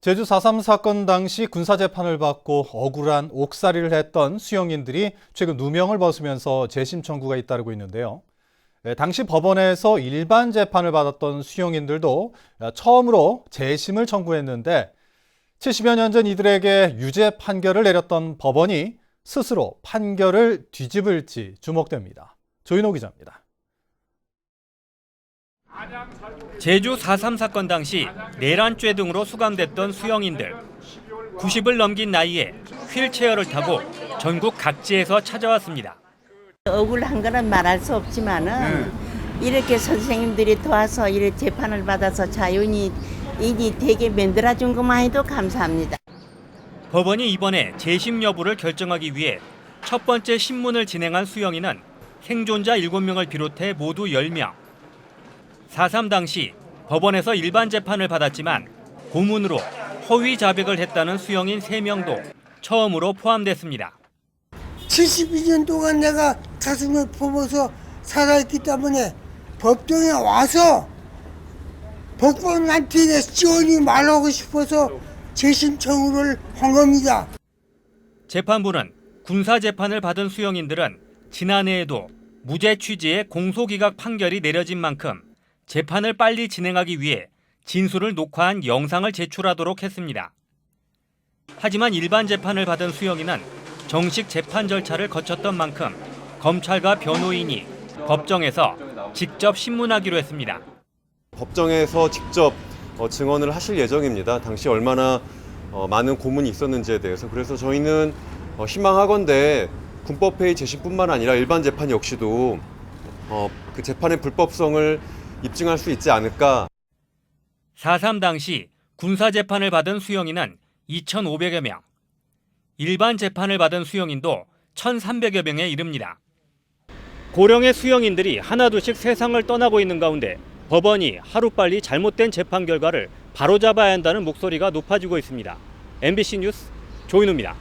제주 4.3 사건 당시 군사재판을 받고 억울한 옥살이를 했던 수용인들이 최근 누명을 벗으면서 재심 청구가 잇따르고 있는데요. 당시 법원에서 일반 재판을 받았던 수용인들도 처음으로 재심을 청구했는데 70여 년 전 이들에게 유죄 판결을 내렸던 법원이 스스로 판결을 뒤집을지 주목됩니다. 조인호 기자입니다. 제주 4.3 사건 당시 내란죄 등으로 수감됐던 수용인들. 90을 넘긴 나이에 휠체어를 타고 전국 각지에서 찾아왔습니다. 억울한 거는 말할 수 없지만은 이렇게 선생님들이 도와서 이렇게 재판을 받아서 자유인이 되게 만들어준 것만 해도 감사합니다. 법원이 이번에 재심 여부를 결정하기 위해 첫 번째 신문을 진행한 수용인은 생존자 7명을 비롯해 모두 10명. 4.3 당시 법원에서 일반 재판을 받았지만 고문으로 허위 자백을 했다는 수용인 3명도 처음으로 포함됐습니다. 72년 동안 내가 가슴을 품어서 살아있기 때문에 법정에 와서 법관한테 지원이 말하고 싶어서 재심 청구를 한 겁니다. 재판부는 군사재판을 받은 수용인들은 지난해에도 무죄 취지의 공소기각 판결이 내려진 만큼 재판을 빨리 진행하기 위해 진술을 녹화한 영상을 제출하도록 했습니다. 하지만 일반 재판을 받은 수용인은 정식 재판 절차를 거쳤던 만큼 검찰과 변호인이 법정에서 직접 신문하기로 했습니다. 법정에서 직접 증언을 하실 예정입니다. 당시 얼마나 많은 고문이 있었는지에 대해서. 그래서 저희는 희망하건대 군법회의 재심뿐만 아니라 일반 재판 역시도 그 재판의 불법성을 입증할 수 있지 않을까. 4.3 당시 군사재판을 받은 수용인은 2,500여 명, 일반 재판을 받은 수용인도 1,300여 명에 이릅니다. 고령의 수용인들이 하나둘씩 세상을 떠나고 있는 가운데 법원이 하루빨리 잘못된 재판 결과를 바로잡아야 한다는 목소리가 높아지고 있습니다. MBC 뉴스 조인호입니다.